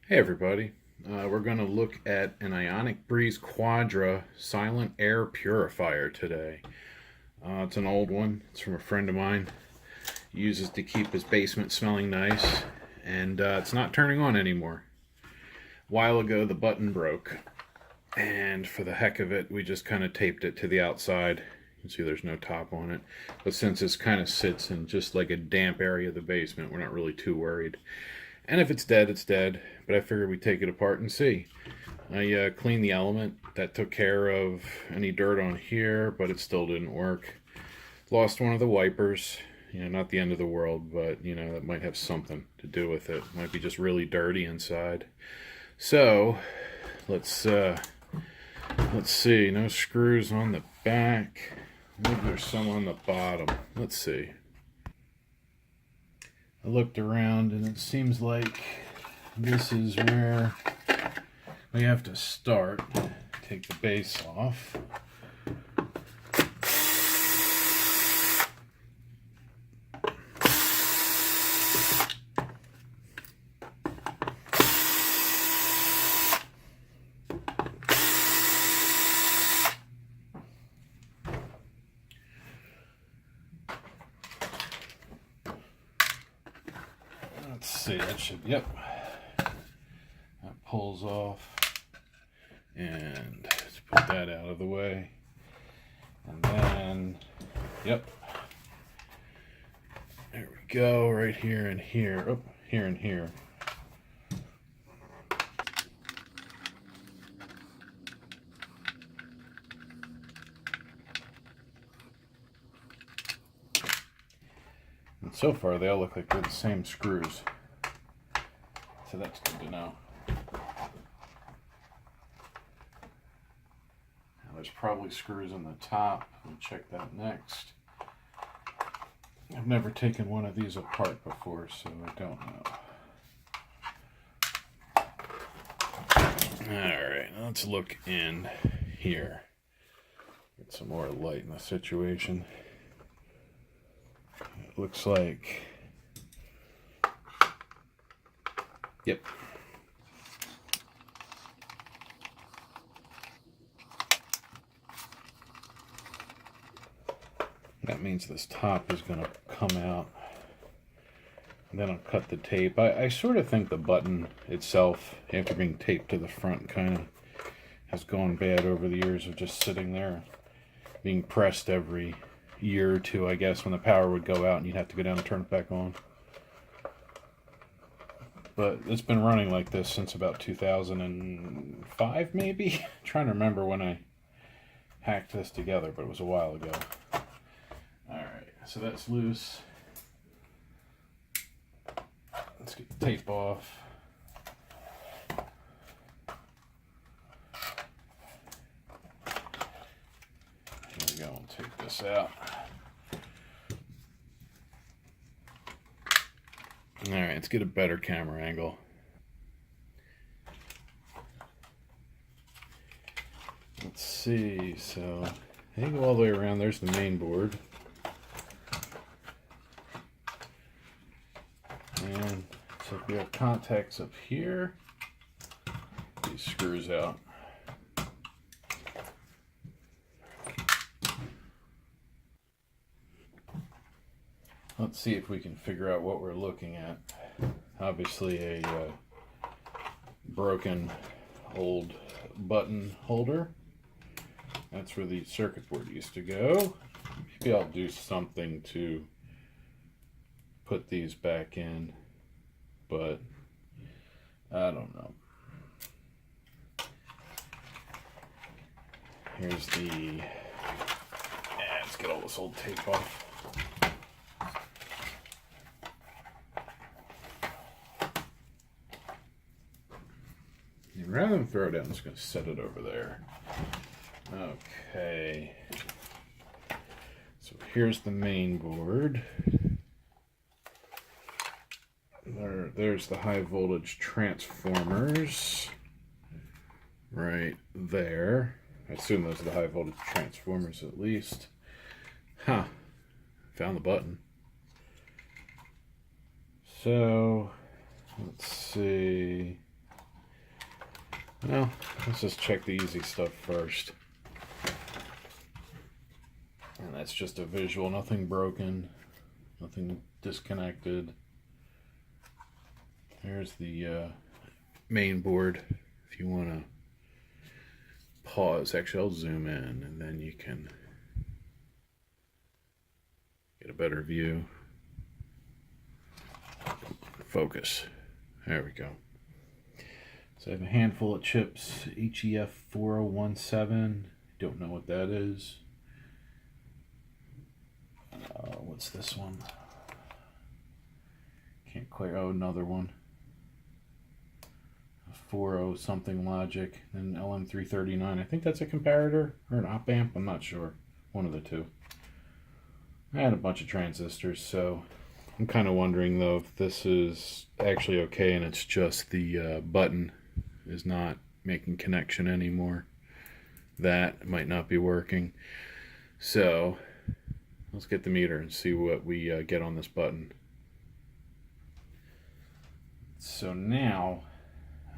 Hey everybody, we're going to look at an Ionic Breeze Quadra silent air purifier today. It's an old one. It's from a friend of mine. He uses to keep his basement smelling nice, and it's not turning on anymore. A while ago the button broke, and for the heck of it we just kind of taped it to the outside. You can see there's no top on it, but since this kind of sits in just like a damp area of the basement, we're not really too worried. And if it's dead, it's dead. But I figured we'd take it apart and see. I cleaned the element. That took care of any dirt on here, but it still didn't work. Lost one of the wipers. Not the end of the world, but, that might have something to do with it. Might be just really dirty inside. So, let's see. No screws on the back. Maybe there's some on the bottom. Let's see. I looked around and it seems like this is where we have to start. Take the base off. Let's see, that should, yep. That pulls off. And let's put that out of the way. And then, yep. There we go, right here and here. Oh, here and here. And so far, they all look like they're the same screws. So that's good to know. Now there's probably screws on the top. We'll check that next. I've never taken one of these apart before, so I don't know. Alright, let's look in here. Get some more light in the situation. It looks like, yep. That means this top is going to come out. And then I'll cut the tape. I sort of think the button itself, after being taped to the front, kind of has gone bad over the years of just sitting there, being pressed every year or two, I guess, when the power would go out and you'd have to go down and turn it back on. But it's been running like this since about 2005, maybe? I'm trying to remember when I hacked this together, but it was a while ago. Alright, so that's loose. Let's get the tape off. Here we go, we'll take this out. Alright, let's get a better camera angle. Let's see, so they go all the way around. There's the main board. And so we have contacts up here. These screws out. Let's see if we can figure out what we're looking at. Obviously a broken old button holder. That's where the circuit board used to go. Maybe I'll do something to put these back in, but I don't know. Here's the, let's get all this old tape off. Rather than throw it down, I'm just going to set it over there. Okay. So here's the main board. There's the high voltage transformers. Right there. I assume those are the high voltage transformers at least. Huh. Found the button. So, let's see. Well, let's just check the easy stuff first. And that's just a visual, nothing broken, nothing disconnected. There's the main board. If you want to pause, actually I'll zoom in and then you can get a better view. Focus. There we go. So I have a handful of chips, HEF 4017. Don't know what that is. What's this one? Can't quite. Oh, another one. 40 something logic. And LM339. I think that's a comparator or an op amp. I'm not sure. One of the two. I had a bunch of transistors, so I'm kind of wondering though if this is actually okay and it's just the button is not making connection anymore. That might not be working. So let's get the meter and see what we get on this button. So now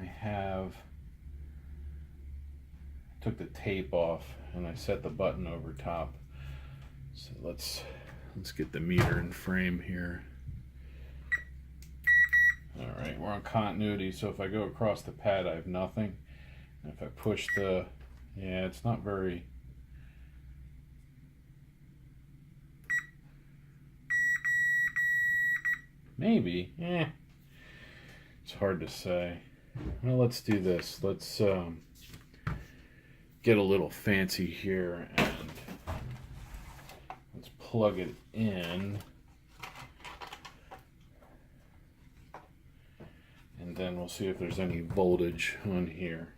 I took the tape off and I set the button over top. So let's get the meter in frame here. Alright, we're on continuity, so if I go across the pad I have nothing. And if I push the, yeah, it's not very, maybe, it's hard to say. Well, let's do this. Let's get a little fancy here and let's plug it in. And then we'll see if there's any voltage on here.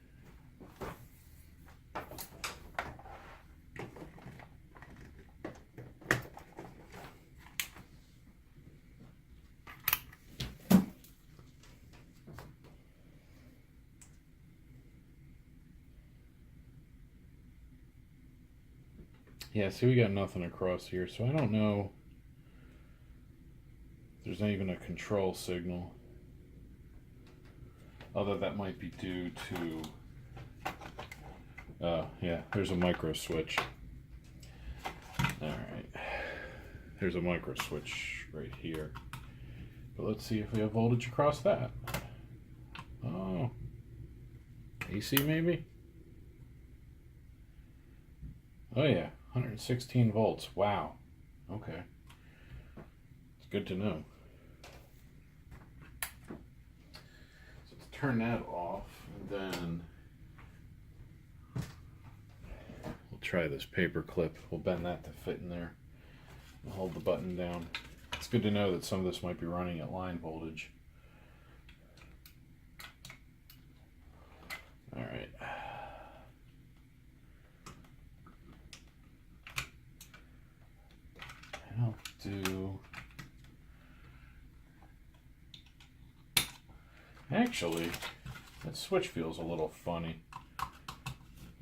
Yeah, see, we got nothing across here, so I don't know if there's not even a control signal. Although that might be due to, yeah, there's a micro switch. Alright, there's a micro switch right here. But let's see if we have voltage across that. Oh, AC maybe? Oh yeah, 116 volts. Wow. Okay. It's good to know. So let's turn that off and then we'll try this paper clip. We'll bend that to fit in there and hold the button down. It's good to know that some of this might be running at line voltage. All right. I'll do. Actually, that switch feels a little funny.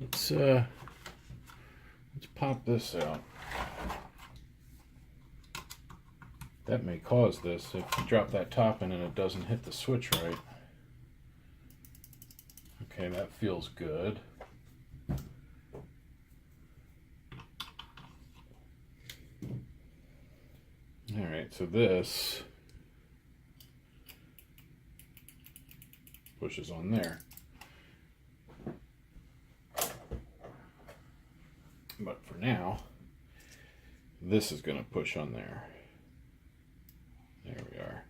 Let's pop this out. That may cause this if you drop that top in and it doesn't hit the switch right. Okay, that feels good. Alright, so this pushes on there. But for now, this is going to push on there. There we are.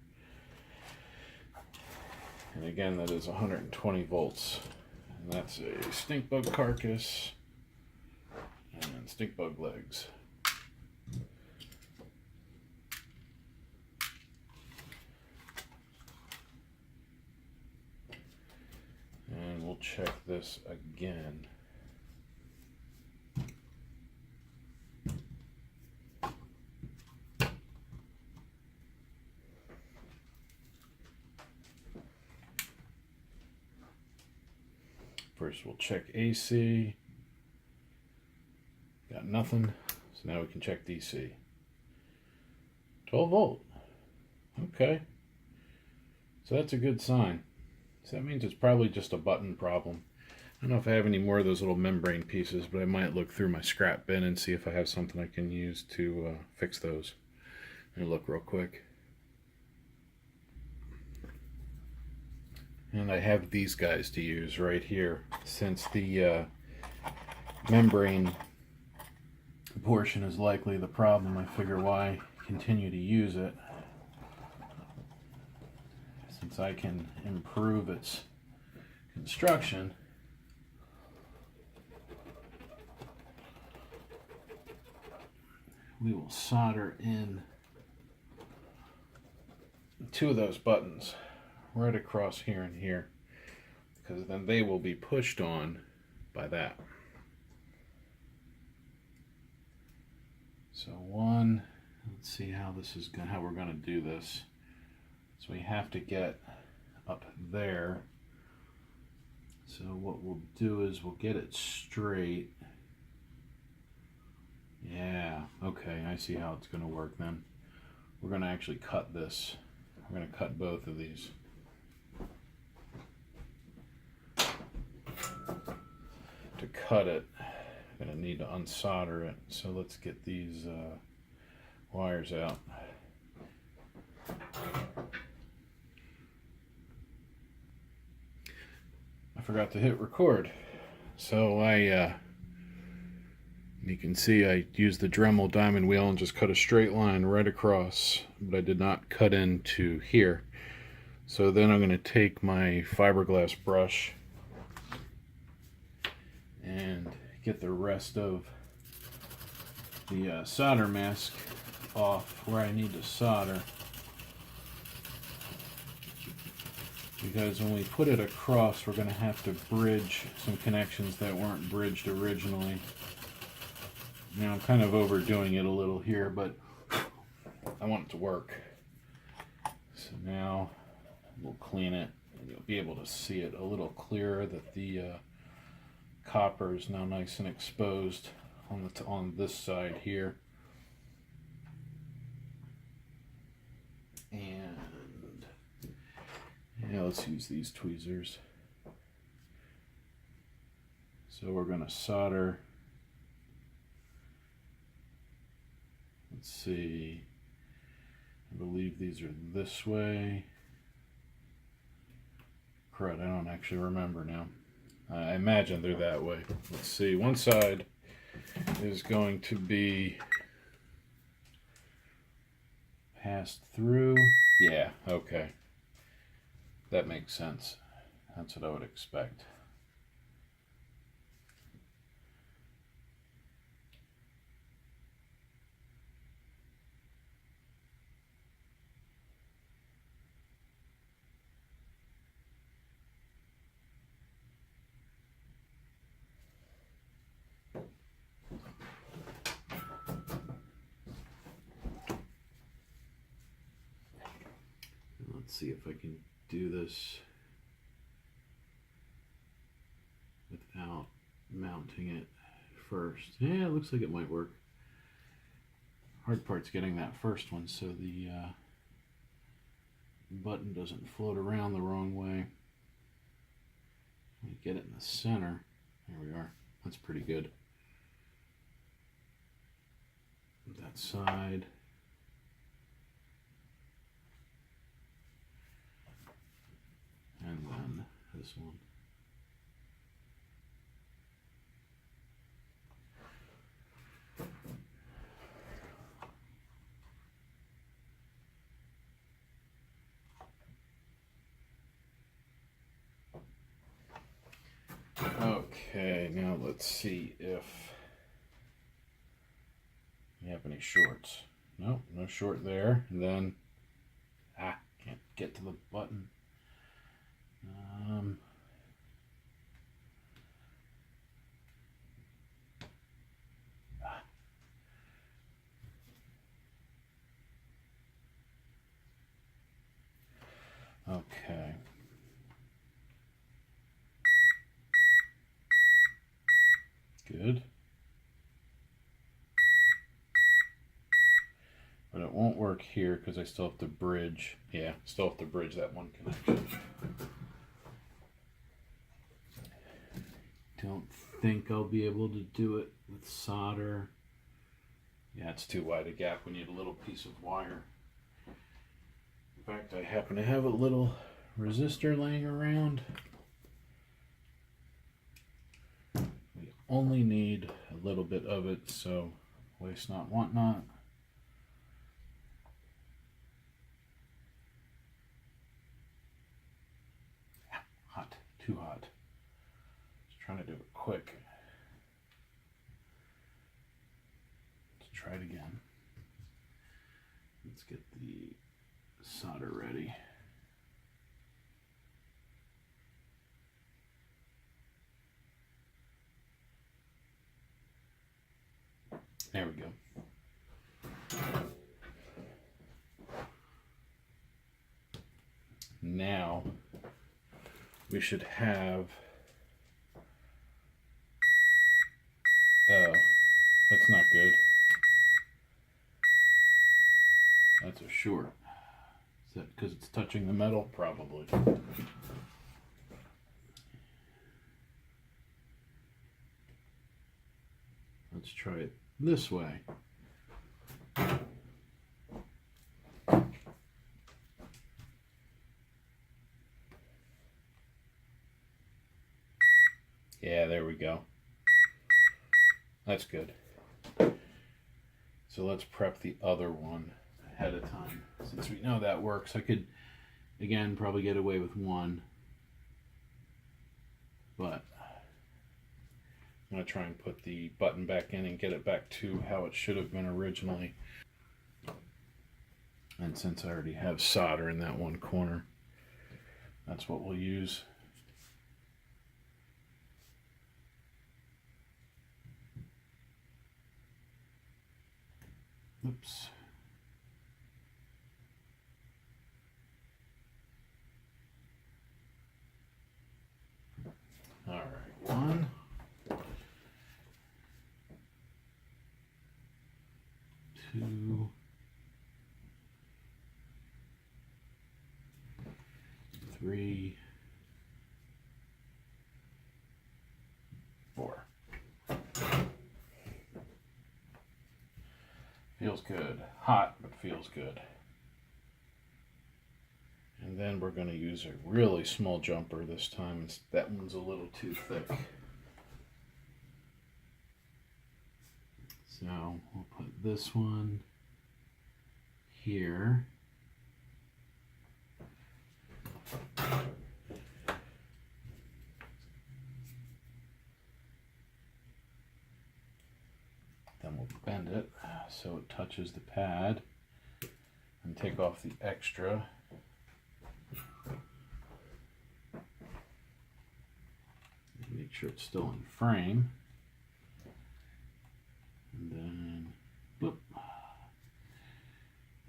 And again, that is 120 volts. And that's a stink bug carcass and stink bug legs. And we'll check this again. First we'll check AC. Got nothing. So now we can check DC. 12 volt. Okay. So that's a good sign. So that means it's probably just a button problem. I don't know if I have any more of those little membrane pieces, but I might look through my scrap bin and see if I have something I can use to fix those. Let me look real quick. And I have these guys to use right here. Since the membrane portion is likely the problem, I figure why continue to use it, since I can improve its construction. We will solder in two of those buttons right across here and here, because then they will be pushed on by that. So one, let's see how this is going, how we're going to do this. So we have to get up there. So what we'll do is we'll get it straight. Yeah, okay, I see how it's going to work then. We're going to actually cut this. We're going to cut both of these. To cut it, I'm going to need to unsolder it. So let's get these wires out. I forgot to hit record. So you can see I used the Dremel diamond wheel and just cut a straight line right across, but I did not cut into here. So then I'm going to take my fiberglass brush and get the rest of the solder mask off where I need to solder, because when we put it across we're going to have to bridge some connections that weren't bridged originally. Now I'm kind of overdoing it a little here, but I want it to work. So now we'll clean it and you'll be able to see it a little clearer that the copper is now nice and exposed on this side here. And yeah, let's use these tweezers. So we're going to solder. Let's see, I believe these are this way. Crud, I don't actually remember now. I imagine they're that way. Let's see, one side is going to be passed through. Yeah, okay. That makes sense. That's what I would expect. Let's see if I can do this without mounting it first. Yeah, it looks like it might work. Hard part's getting that first one so the button doesn't float around the wrong way. Let me get it in the center. There we are. That's pretty good. That side. And then this one. Okay, now let's see if we have any shorts. Nope, no short there. And then, can't get to the button. Okay. Good. But it won't work here because I still have to bridge. Yeah, still have to bridge that one connection. don't think I'll be able to do it with solder. Yeah, it's too wide a gap. We need a little piece of wire. In fact, I happen to have a little resistor laying around. We only need a little bit of it, so waste not, want not. Hot, too hot. Just trying to do it quick. Let's try it again. Let's get the solder ready. There we go. Now we should have, oh, that's not good. That's a short. Is that because it's touching the metal? Probably. Let's try it this way. Yeah, there we go. That's good. So let's prep the other one ahead of time. Since we know that works, I could, again, probably get away with one. But I'm going to try and put the button back in and get it back to how it should have been originally. And since I already have solder in that one corner, that's what we'll use. Oops. All right, 1, 2, 3, 4. Feels good. Hot, but feels good. And then we're going to use a really small jumper this time. That one's a little too thick. So we'll put this one here. Then we'll bend it so it touches the pad and take off the extra. Make sure it's still in frame. And then, whoop.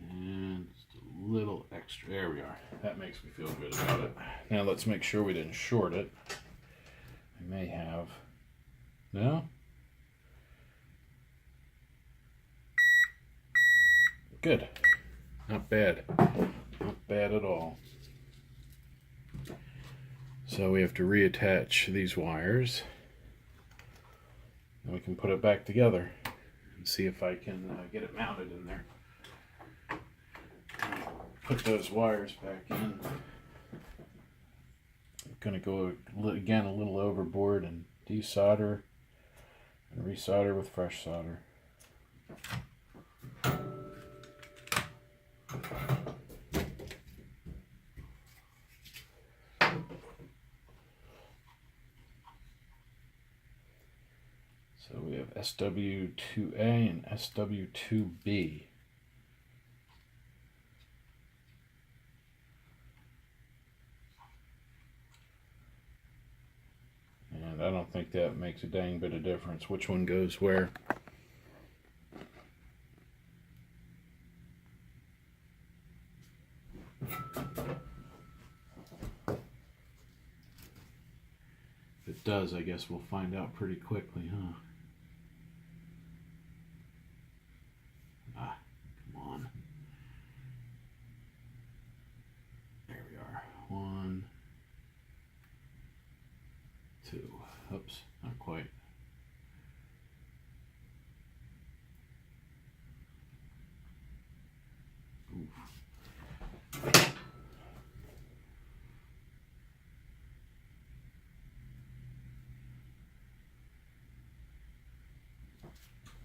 And just a little extra. There we are. That makes me feel good about it. Now let's make sure we didn't short it. I may have. No? Good. Not bad. Not bad at all. So we have to reattach these wires. And we can put it back together and see if I can get it mounted in there. Put those wires back in. I'm going to go again a little overboard and desolder and resolder with fresh solder. So we have SW2A and SW2B. And I don't think that makes a dang bit of difference which one goes where. If it does, I guess we'll find out pretty quickly, huh? Ah, come on. There we are. 1, 2. Oops, not quite. Oof.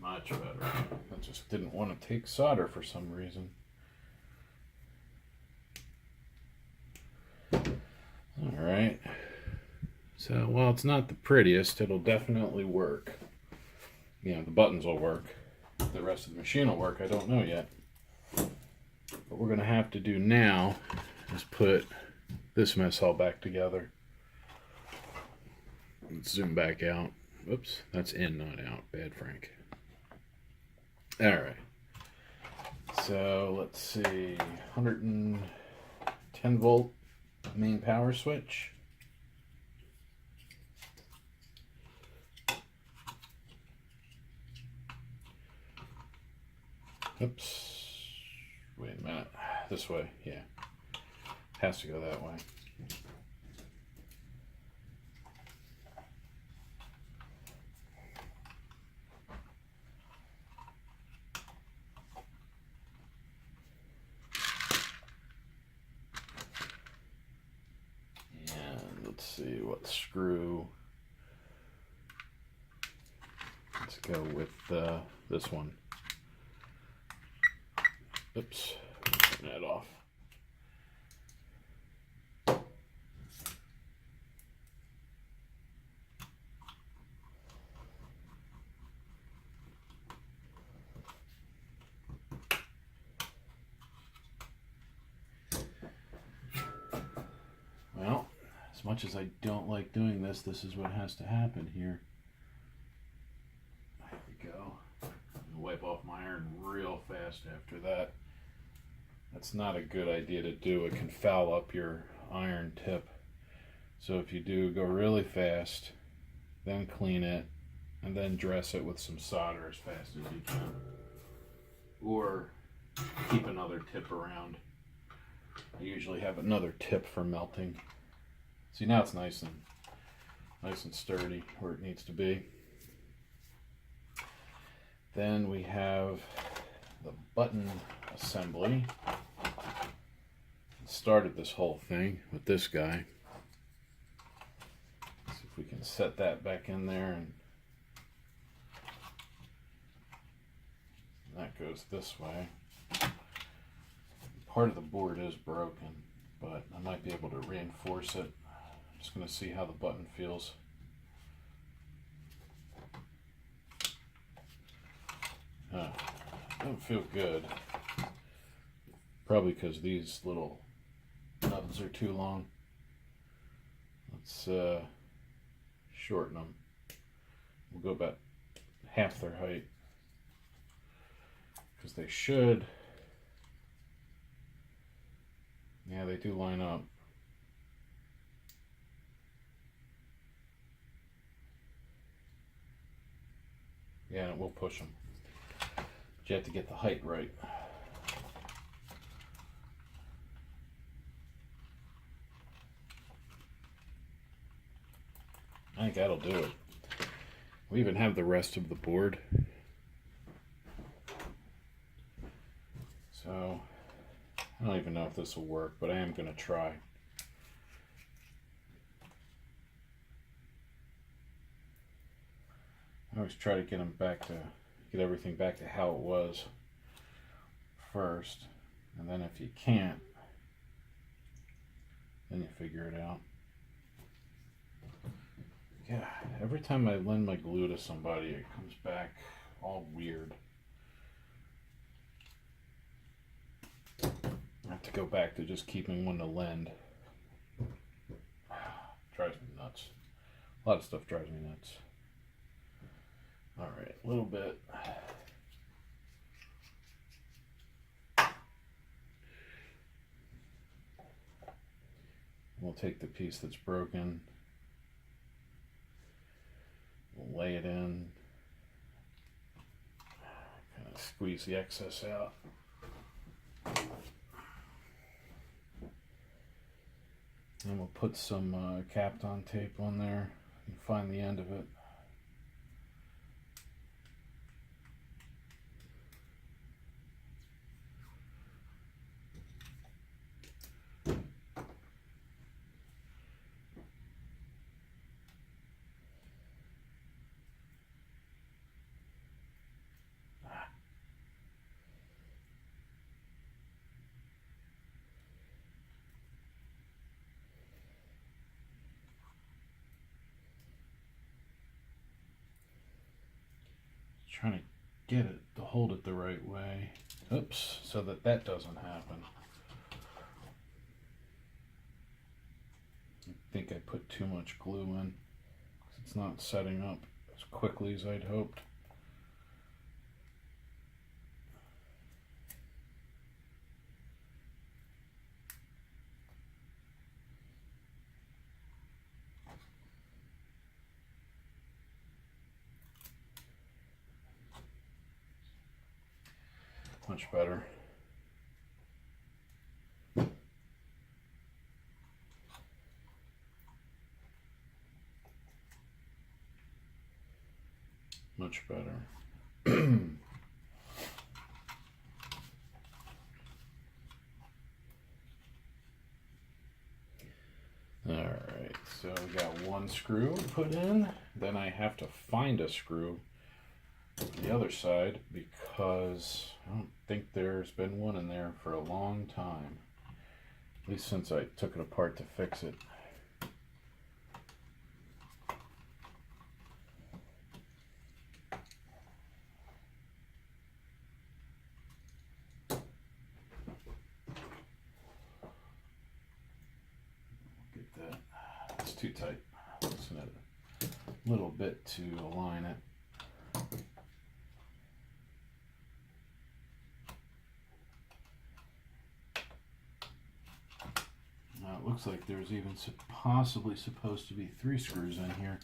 Much better. I just didn't want to take solder for some reason. Alright. So, well, it's not the prettiest. It'll definitely work. You know, the buttons will work. The rest of the machine will work. I don't know yet. What we're going to have to do now is put this mess all back together. Let's zoom back out. Oops, that's in, not out. Bad Frank. Alright. So, let's see. 110 volt main power switch. Oops. Wait a minute. This way, yeah. Has to go that way. And let's see what screw. Let's go with this one. Oops, turn that off. Well, as much as I don't like doing this, this is what has to happen here. There we go. Wipe off my iron real fast after that. That's not a good idea to do. It can foul up your iron tip. So if you do, go really fast, then clean it, and then dress it with some solder as fast as you can. Or keep another tip around. I usually have another tip for melting. See, now it's nice and sturdy where it needs to be. Then we have the button assembly. Started this whole thing with this guy. See if we can set that back in there, and that goes this way. Part of the board is broken, but I might be able to reinforce it. I'm just going to see how the button feels. Doesn't feel good. Probably because these little nubs are too long. Let's shorten them. We'll go about half their height, because they should. Yeah, they do line up. Yeah, we'll push them. But you have to get the height right. I think that'll do it. We even have the rest of the board. So, I don't even know if this will work, but I am going to try. I always try to get everything back to how it was first, and then if you can't, then you figure it out. Yeah, every time I lend my glue to somebody, it comes back all weird. I have to go back to just keeping one to lend. Drives me nuts. A lot of stuff drives me nuts. Alright, a little bit. We'll take the piece that's broken. We'll lay it in. Kind of squeeze the excess out. And we'll put some Kapton tape on there and find the end of it. Trying to get it to hold it the right way. Oops, so that doesn't happen. I think I put too much glue in. It's not setting up as quickly as I'd hoped. Much better. Much better. Alright, so we got one screw put in. Then I have to find a screw on the other side because I don't think there's been one in there for a long time. At least since I took it apart to fix it. Get that. It's too tight. Loosen it a little bit to align it. Now it looks like there's even possibly supposed to be 3 screws in here.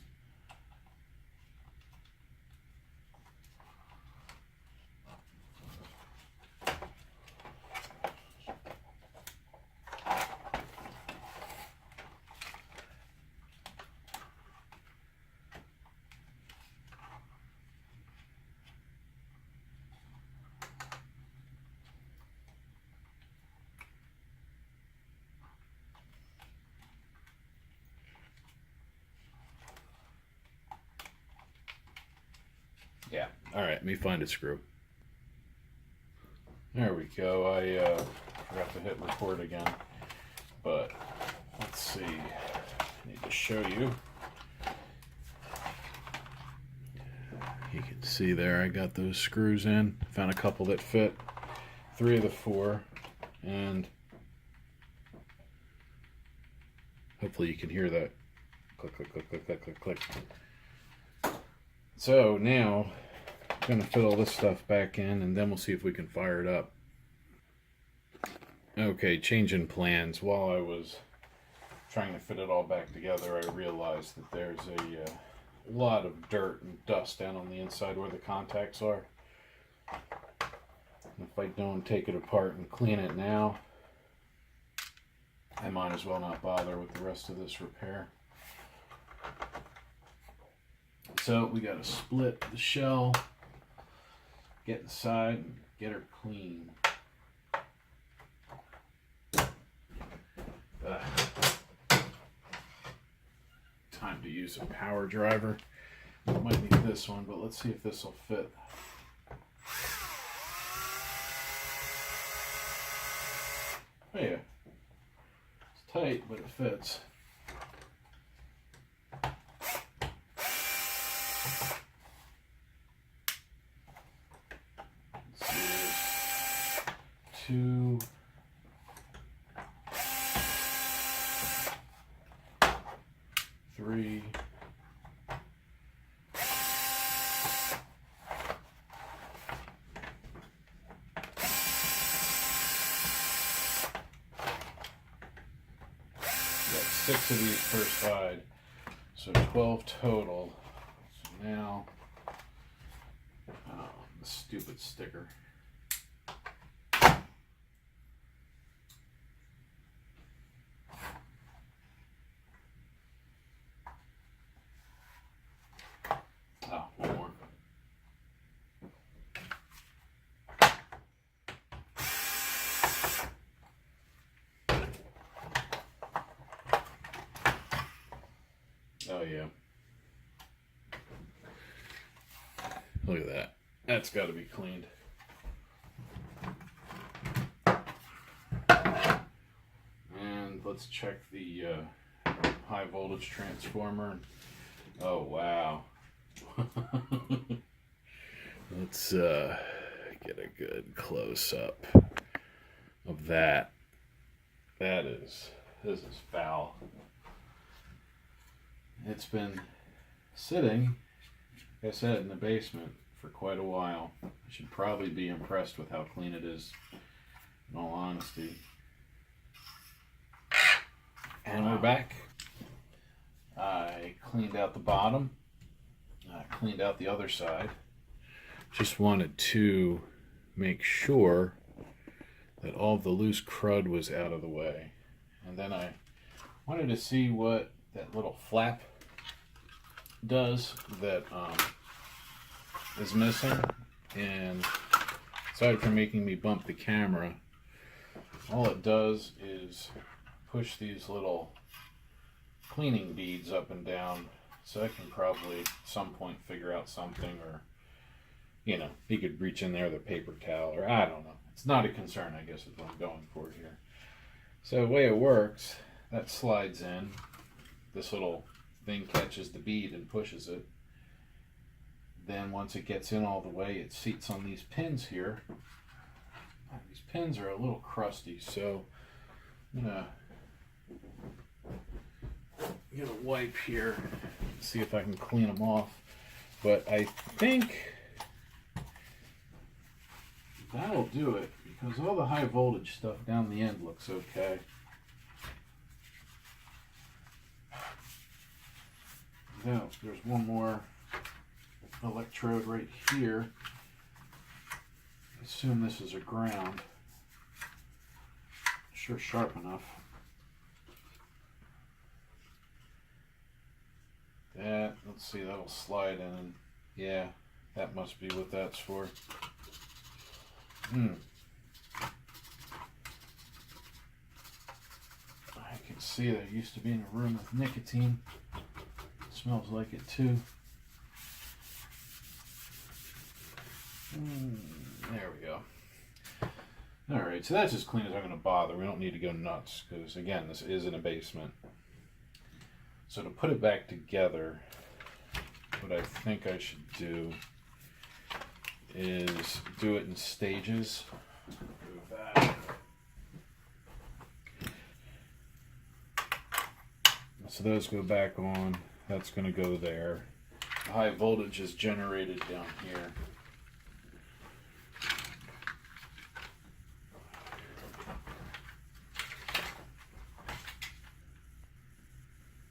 Yeah, alright, let me find a screw. There we go. I forgot to hit record again, but let's see. I need to show you. You can see there I got those screws in. Found a couple that fit. 3 of the 4, and hopefully you can hear that. Click, click, click, click, click, click, click. So now I'm going to fit all this stuff back in and then we'll see if we can fire it up. Okay, changing plans. While I was trying to fit it all back together, I realized that there's a lot of dirt and dust down on the inside where the contacts are. If I don't take it apart and clean it now, I might as well not bother with the rest of this repair. So we got to split the shell, get inside, and get her clean. Time to use a power driver. Might need this one, but let's see if this will fit. Oh yeah, it's tight, but it fits. Two, three, got 6 of these per side, so 12 total. So now, oh, the stupid sticker. Oh yeah. Look at that. That's got to be cleaned. And let's check the high voltage transformer. Oh wow. Let's get a good close up of that. This is foul. It's been sitting, like I said, in the basement for quite a while. I should probably be impressed with how clean it is, in all honesty. And we're back. I cleaned out the bottom. I cleaned out the other side. Just wanted to make sure that all the loose crud was out of the way. And then I wanted to see what that little flap does that is missing. And aside from making me bump the camera, all it does is push these little cleaning beads up and down, so I can probably at some point figure out something, or you know, you could reach in there with a paper towel, or I don't know. It's not a concern, I guess, is what I'm going for here. So the way it works, that slides in, this little thing catches the bead and pushes it. Then once it gets in all the way, it seats on these pins here. These pins are a little crusty, so I'm gonna get a wipe here, see if I can clean them off. But I think that'll do it, because all the high voltage stuff down the end looks okay. Now, there's one more electrode right here. I assume this is a ground. Sure sharp enough. That, let's see, that'll slide in, and yeah, that must be what that's for. I can see that I used to be in a room with nicotine. It smells like it too. There we go. Alright, so that's as clean as I'm going to bother. We don't need to go nuts, because again, this is in a basement. So to put it back together, what I think I should do is do it in stages. Move that. So those go back on. That's going to go there. The high voltage is generated down here.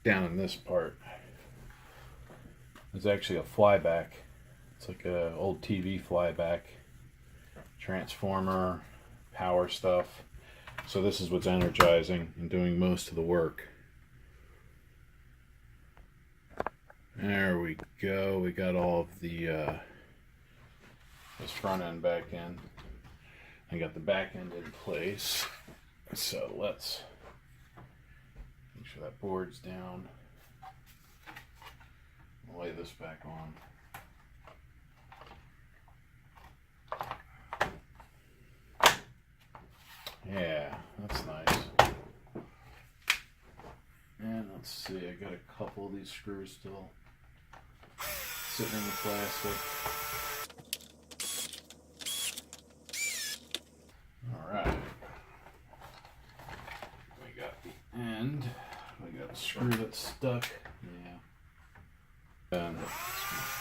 Down in this part, there's actually a flyback. It's like a old TV flyback, transformer, power stuff. So this is what's energizing and doing most of the work. There we go. We got all of the this front end back in. I got the back end in place. So let's make sure that board's down. I'll lay this back on. Yeah, that's nice. And let's see, I got a couple of these screws still sitting in the plastic. Alright. We got the end. We got a screw that's stuck. Yeah. And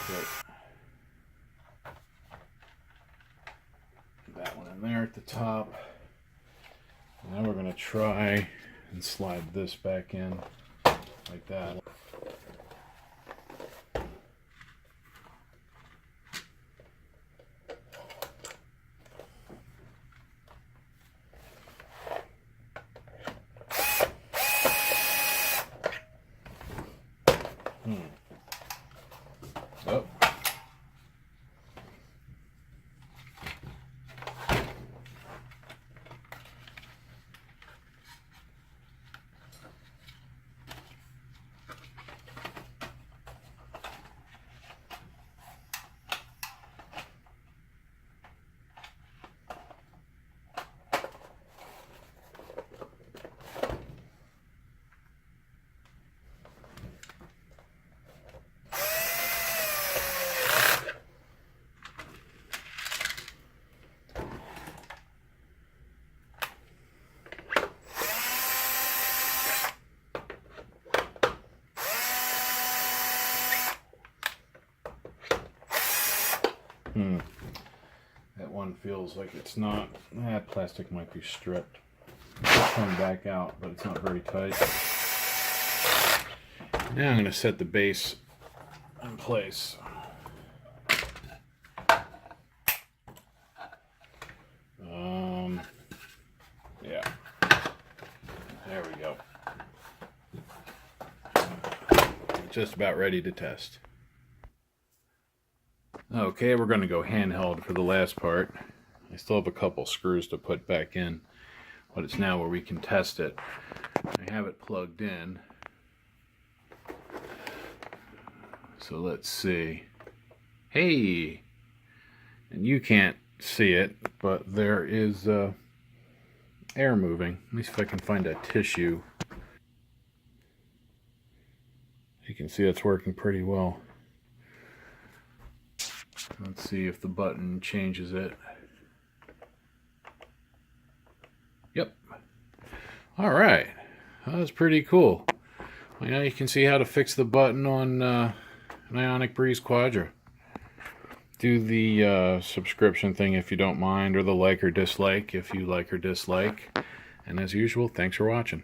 put that one in there at the top. Now we're going to try and slide this back in like that. Oh. That one feels like it's not. That plastic might be stripped. It's coming back out, but it's not very tight. Now I'm going to set the base in place. Yeah. There we go. Just about ready to test. Okay, we're going to go handheld for the last part. I still have a couple screws to put back in, but it's now where we can test it. I have it plugged in. So let's see. Hey! And you can't see it, but there is air moving. At least if I can find a tissue. You can see it's working pretty well. Let's see if the button changes it. Yep. All right. That was pretty cool. Well, now you can see how to fix the button on an Ionic Breeze Quadra. Do the subscription thing if you don't mind, or the like or dislike if you like or dislike. And as usual, thanks for watching.